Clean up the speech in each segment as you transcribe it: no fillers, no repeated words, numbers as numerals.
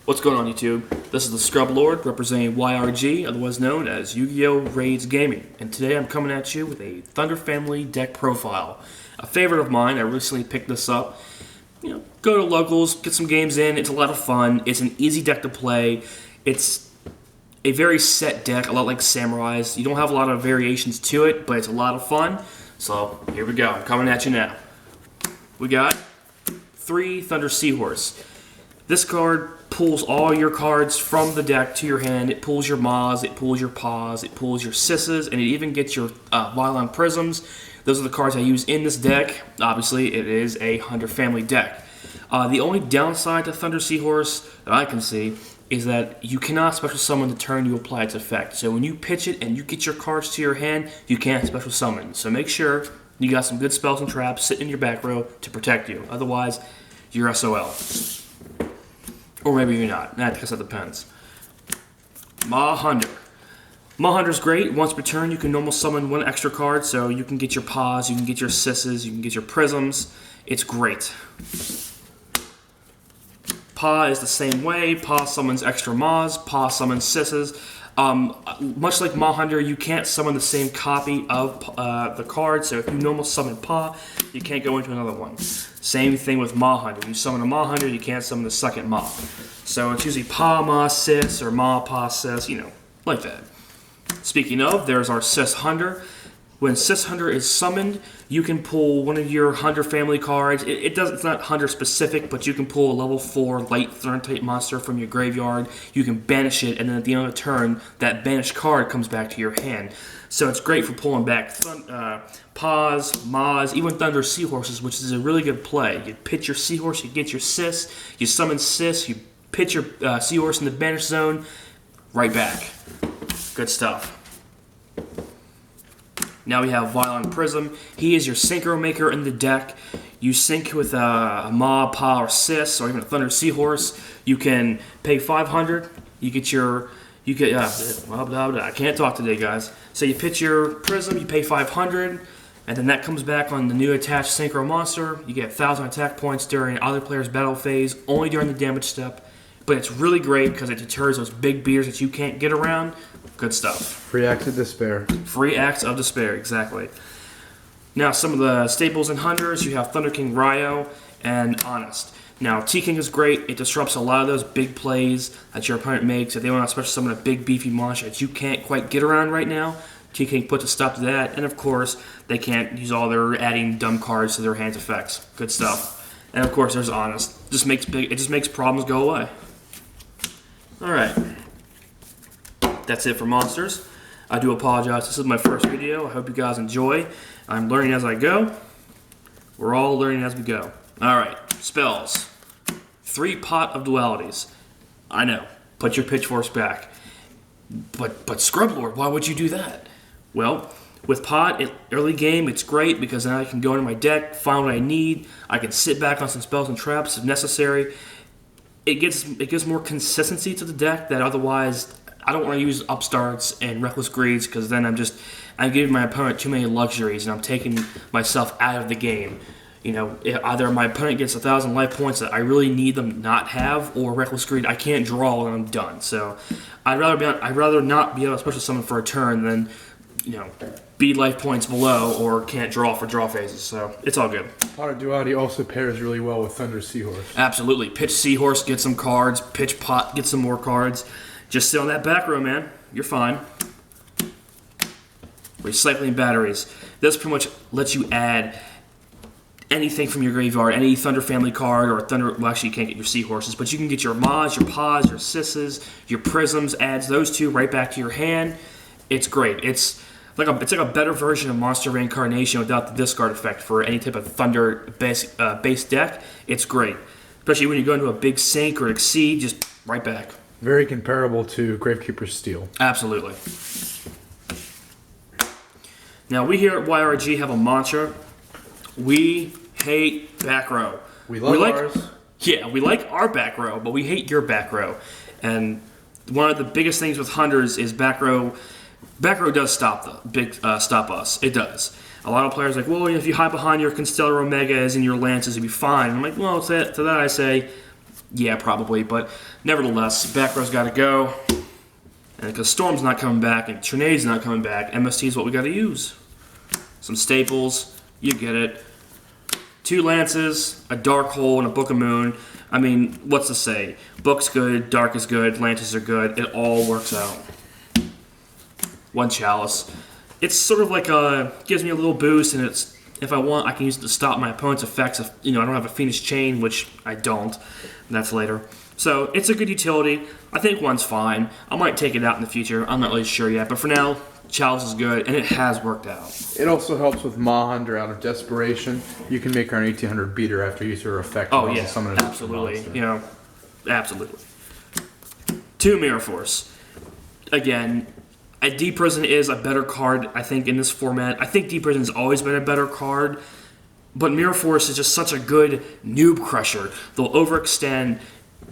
What's going on, YouTube? This is the Scrub Lord representing YRG, otherwise known as Yugioh Rage Gaming, and today I'm coming at you with a Thunder Family deck profile. A favorite of mine. I recently picked this up. Go to locals, get some games in. It's a lot of fun. It's an easy deck to play. It's a very set deck, a lot like Samurai's. You don't have a lot of variations to it, but it's a lot of fun. So here we go. I'm coming at you now. We got 3 Thunder Seahorse. This card pulls all your cards from the deck to your hand. It pulls your Ma's, it pulls your Pa's, it pulls your Sis's, and it even gets your Violon Prisms. Those are the cards I use in this deck. Obviously, it is a Hunder family deck. The only downside to Thunder Seahorse that I can see is that you cannot special summon the turn you apply its effect. So when you pitch it and you get your cards to your hand, you can't special summon. So make sure you got some good spells and traps sitting in your back row to protect you. Otherwise, you're SOL. Or maybe you're not. I guess that depends. Hunder. Hunder's great. Once per turn, you can normal summon 1 extra card, so you can get your Pa's, you can get your Sis's, you can get your Prisms. It's great. Pa is the same way. Pa summons extra Ma's, Pa summons Sis's. Much like Hunder, you can't summon the same copy of the card, so if you normal summon Pa, you can't go into another one. Same thing with Hunder. You summon a Hunder, you can't summon the second Ma. So it's usually Pa, Ma, Sis, or Ma, Pa, Sis, like that. Speaking of, there's our Sis Hunder. When Sis Hunder is summoned, you can pull one of your Hunder family cards. It's not Hunder specific, but you can pull a level 4 light Thorn type monster from your graveyard. You can banish it, and then at the end of the turn, that banished card comes back to your hand. So it's great for pulling back Pa's, Ma's, even Thunder Seahorses, which is a really good play. You pitch your Seahorse, you get your Sis, you summon Sis, you pitch your Seahorse in the banish zone, right back. Good stuff. Now we have Violon Prism. He is your synchro maker in the deck. You sync with a Ma, Pa, or Sis, or even a Thunder Seahorse. You can pay 500. I can't talk today, guys. So you pitch your Prism, you pay 500, and then that comes back on the new attached synchro monster. You get 1,000 attack points during other player's battle phase, only during the damage step. But it's really great because it deters those big beers that you can't get around. Good stuff. Free Acts of Despair. Free Acts of Despair, exactly. Now, some of the staples and Hunters, you have Thunder King Ryo and Honest. Now, T-King is great. It disrupts a lot of those big plays that your opponent makes. If they want to special summon a big, beefy monster that you can't quite get around right now, T-King puts a stop to that. And, of course, they can't use all their adding dumb cards to their hand's effects. Good stuff. And, of course, there's Honest. It just makes problems go away. Alright, that's it for monsters. I do apologize, this is my first video. I hope you guys enjoy. I'm learning as I go. We're all learning as we go. Alright, spells. 3 Pot of Dualities. I know, put your pitchforks back. But Scrub Lord, why would you do that? Well, with Pot, early game, it's great because then I can go into my deck, find what I need. I can sit back on some spells and traps if necessary. It gives more consistency to the deck that otherwise I don't want to use upstarts and reckless greeds because then I'm giving my opponent too many luxuries and I'm taking myself out of the game. Either my opponent gets 1,000 life points that I really need them not have, or reckless greed I can't draw and I'm done. So I'd rather not be able to special summon for a turn than be life points below or can't draw for draw phases, so it's all good. Pot of Duality also pairs really well with Thunder Seahorse. Absolutely. Pitch Seahorse, get some cards. Pitch Pot, get some more cards. Just sit on that back row, man. You're fine. Recycling batteries. This pretty much lets you add anything from your graveyard, any Thunder family card or Thunder. Well, actually, you can't get your Seahorses, but you can get your Ma's, your Pa's, your Sis's, your Prisms. Adds those 2 right back to your hand. It's great. It's like a better version of Monster Reincarnation without the discard effect for any type of Thunder base deck. It's great, especially when you go into a big sink or exceed, just right back. Very comparable to Gravekeeper's Steel. Absolutely. Now we here at YRG have a mantra: we hate back row. We like ours. Yeah, we like our back row, but we hate your back row. And one of the biggest things with Hunters is back row. Back row does stop us. It does. A lot of players are like, well, if you hide behind your Constellar Omegas and your Lances, you'll be fine. And I'm like, well, to that I say, Yeah, probably, but nevertheless, back row's got to go. And because Storm's not coming back and Tornado's not coming back, MST is what we got to use. Some staples, you get it. 2 lances, a dark hole, and a book of moon. I mean, what's to say? Book's good, dark is good, lances are good. It all works out. 1 chalice. It's sort of like gives me a little boost, and it's if I want, I can use it to stop my opponent's effects. If I don't have a Phoenix Chain, which I don't. That's later. So it's a good utility. I think 1's fine. I might take it out in the future. I'm not really sure yet, but for now, chalice is good, and it has worked out. It also helps with Hunder out of desperation. You can make her an 1800 beater after you use her effect. Oh yeah, absolutely. Absolutely. 2 Mirror Force. Again, a Deep Prison is a better card, I think, in this format. I think Deep Prison's always been a better card, but Mirror Force is just such a good noob crusher. They'll overextend,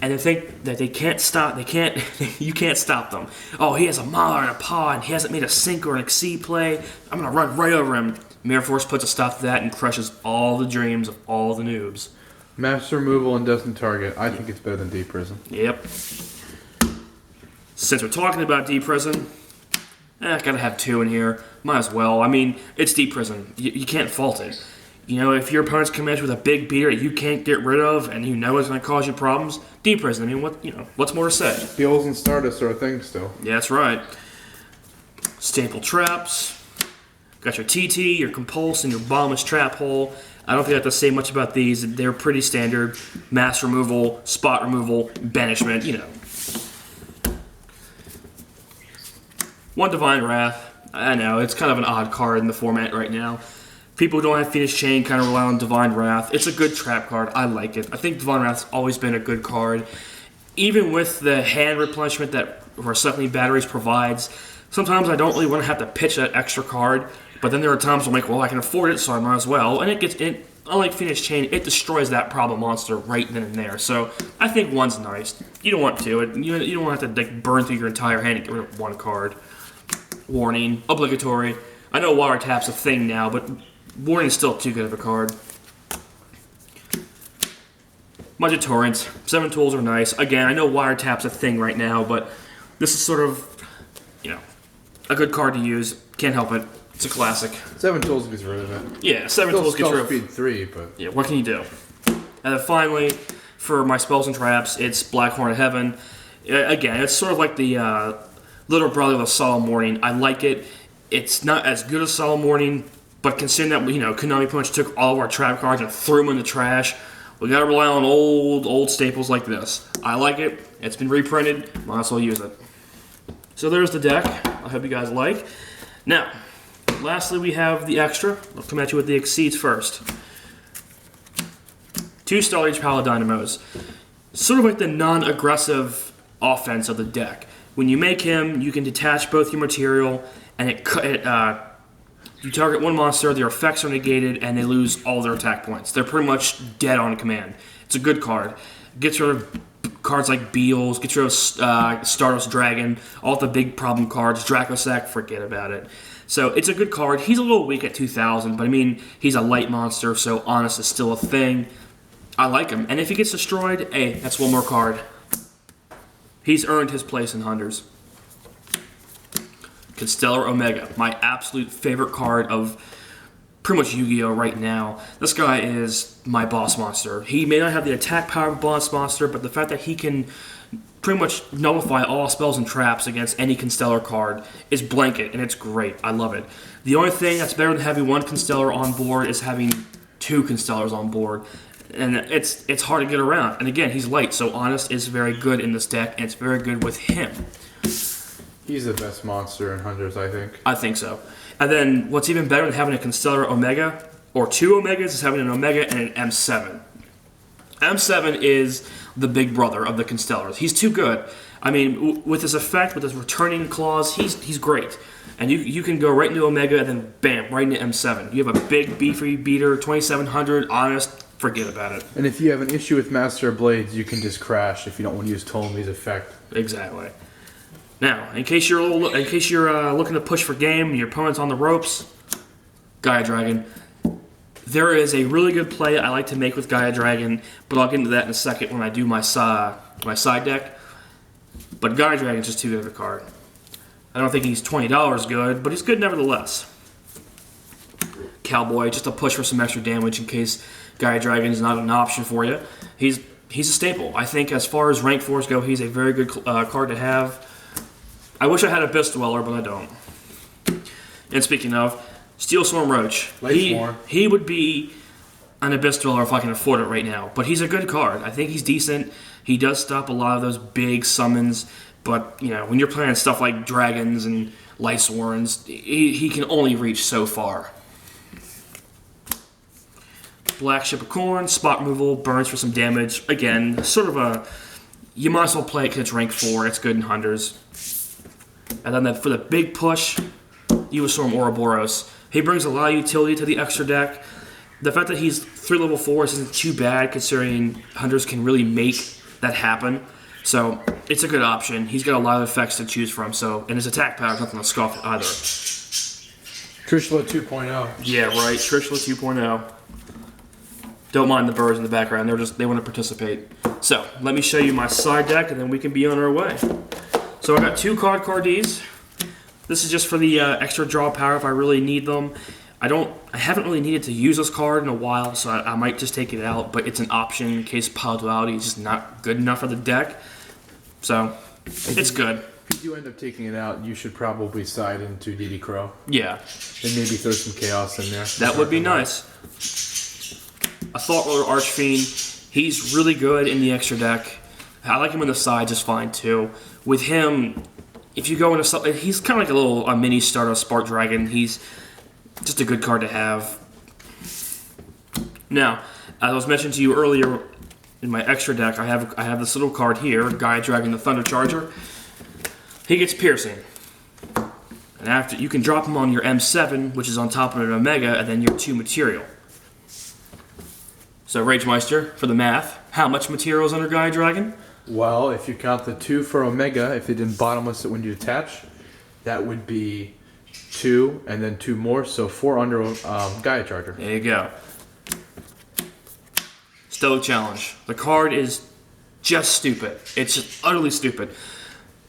and they think that they can't stop. You can't stop them. Oh, he has a Mauler and a Paw, and he hasn't made a Sink or an Exceed play. I'm gonna run right over him. Mirror Force puts a stop to that and crushes all the dreams of all the noobs. Master removal and doesn't target. I think it's better than Deep Prison. Yep. Since we're talking about Deep Prison, gotta have 2 in here. Might as well. I mean, it's Deep Prison. You can't fault it. If your opponent's coming at you with a big beater that you can't get rid of and it's going to cause you problems, Deep Prison, I mean, what's more to say? Beals and Stardust are a thing still. Yeah, that's right. Staple traps. Got your TT, your Compulse, and your Bombless Trap Hole. I don't think I have to say much about these. They're pretty standard. Mass removal, spot removal, banishment, 1 Divine Wrath. I know, it's kind of an odd card in the format right now. People who don't have Phoenix Chain kind of rely on Divine Wrath. It's a good trap card. I like it. I think Divine Wrath's always been a good card. Even with the hand replenishment that Recycling Batteries provides, sometimes I don't really want to have to pitch that extra card, but then there are times I'm like, well, I can afford it, so I might as well. And unlike Phoenix Chain, it destroys that problem monster right then and there. So I think 1's nice. You don't want 2. You don't want to have to burn through your entire hand and get rid of 1 card. Warning. Obligatory. I know Water Tap's a thing now, but Warning is still too good of a card. Bunch of Torrents. 7 tools are nice. Again, I know Wiretap's a thing right now, but this is sort of, a good card to use. Can't help it. It's a classic. 7 tools gets rid of it. Yeah, 7 tools gets rid of it. Speed 3, but... Yeah, what can you do? And then finally, for my spells and traps, it's Black Horn of Heaven. Again, it's sort of like the little brother of Solemn Warning. I like it. It's not as good as Solemn Warning, but considering that, Konami pretty much took all of our trap cards and threw them in the trash, we gotta rely on old staples like this. I like it. It's been reprinted. Might as well use it. So there's the deck. I hope you guys like. Now, lastly, we have the extra. I'll come at you with the Exceeds first. 2 Star Age Paladynamos. Sort of like the non-aggressive offense of the deck. When you make him, you can detach both your material, and you target 1 monster, their effects are negated, and they lose all their attack points. They're pretty much dead on command. It's a good card. Gets rid of cards like Beals, gets rid of Stardust Dragon, all the big problem cards. Dracosac, forget about it. So it's a good card. He's a little weak at 2,000, but I mean, he's a light monster, so Honest is still a thing. I like him. And if he gets destroyed, hey, that's 1 more card. He's earned his place in Hunders. Constellar Omega, my absolute favorite card of pretty much Yu-Gi-Oh! Right now. This guy is my boss monster. He may not have the attack power of a boss monster, but the fact that he can pretty much nullify all spells and traps against any Constellar card is blanket, and it's great. I love it. The only thing that's better than having 1 Constellar on board is having 2 Constellars on board, and it's hard to get around. And again, he's light, so Honest is very good in this deck, and it's very good with him. He's the best monster in Hunters, I think. I think so. And then what's even better than having a Constellar Omega, or 2 Omegas, is having an Omega and an M7. M7 is the big brother of the Constellars. He's too good. I mean, with his effect, with his returning clause, he's great. And you can go right into Omega and then bam, right into M7. You have a big beefy beater, 2700, Honest, forget about it. And if you have an issue with Master of Blades, you can just crash if you don't want to use Ptolemy's effect. Exactly. Now, in case you're looking to push for game, and your opponent's on the ropes, Gaia Dragon. There is a really good play I like to make with Gaia Dragon, but I'll get into that in a second when I do my side deck. But Gaia Dragon's just too good of a card. I don't think he's $20 good, but he's good nevertheless. Cowboy, just a push for some extra damage in case Gaia Dragon is not an option for you. He's a staple. I think as far as rank 4s go, he's a very good card to have. I wish I had a Abyss Dweller, but I don't. And speaking of, Steel Storm Roach. He would be an Abyss Dweller if I can afford it right now. But he's a good card. I think he's decent. He does stop a lot of those big summons. But, you know, when you're playing stuff like Dragons and Lightsworns, he can only reach so far. Black Ship of Corn, spot removal, burns for some damage. Again, sort of a... You might as well play it because it's rank 4. It's good in Hunters. And then for the big push, Yugioh Storm Ouroboros. He brings a lot of utility to the extra deck. The fact that he's 3 level 4s isn't too bad considering Hunters can really make that happen. So it's a good option. He's got a lot of effects to choose from. So and his attack power is nothing to scoff at either. Trishula 2.0. Yeah, right. Trishula 2.0. Don't mind the birds in the background. They want to participate. So let me show you my side deck, and then we can be on our way. So I got 2 card Ds. This is just for the extra draw power if I really need them. I haven't really needed to use this card in a while, so I might just take it out, but it's an option in case Pile Duality is just not good enough for the deck. So, it's good. If you do end up taking it out, you should probably side into DD Crow. Yeah. And maybe throw some Chaos in there. That would be nice. A Thought Roller Archfiend, he's really good in the extra deck. I like him on the side just fine too. With him, if you go into something, he's kind of like a mini Stardust Spark Dragon. He's just a good card to have. Now, as I was mentioning to you earlier, in my extra deck, I have this little card here, Gaia Dragon the Thunder Charger. He gets Piercing. And after you can drop him on your M7, which is on top of an Omega, and then your 2 material. So Ragemeister, for the math, how much material is under Gaia Dragon? Well, if you count the 2 for Omega, if they didn't bottomless it when you attach, that would be 2 and then 2 more, so 4 under Gaia Charger. There you go. Stoic Challenge. The card is just stupid. It's just utterly stupid.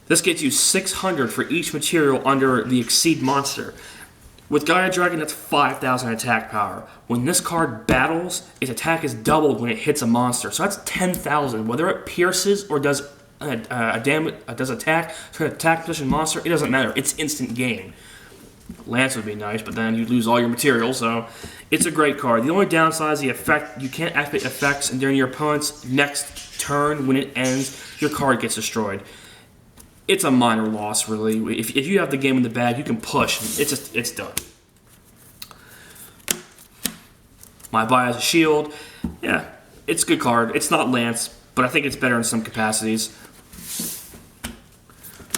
This gets you 600 for each material under the Exceed monster. With Gaia Dragon, that's 5,000 attack power. When this card battles, its attack is doubled when it hits a monster. So that's 10,000. Whether it pierces or does attack to an attack position monster, it doesn't matter. It's instant game. Lance would be nice, but then you'd lose all your material, so it's a great card. The only downside is the effect. You can't activate effects, and during your opponent's next turn, when it ends, your card gets destroyed. It's a minor loss, really. If you have the game in the bag, you can push. It's done. My buy as a shield. Yeah, it's a good card. It's not Lance, but I think it's better in some capacities.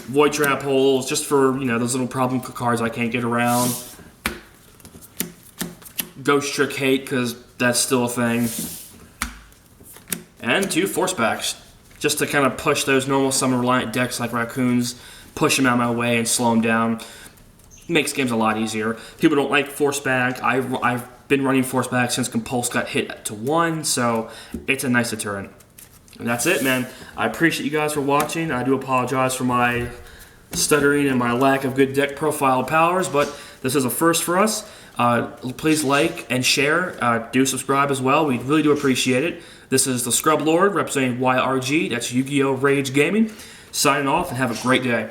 Void Trap Holes, just for, those little problem cards I can't get around. Ghost Trick Hate, because that's still a thing. And 2 Force Backs, just to kind of push those normal summon reliant decks like Raccoons, push them out of my way and slow them down. Makes games a lot easier. People don't like Force Back. I've been running Force Back since Compulse got hit to 1, so it's a nice deterrent. And that's it, man. I appreciate you guys for watching. I do apologize for my stuttering and my lack of good deck profile powers, but this is a first for us. Please like and share. Do subscribe as well. We really do appreciate it. This is the Scrub Lord representing YRG. That's Yu-Gi-Oh! Rage Gaming. Signing off and have a great day.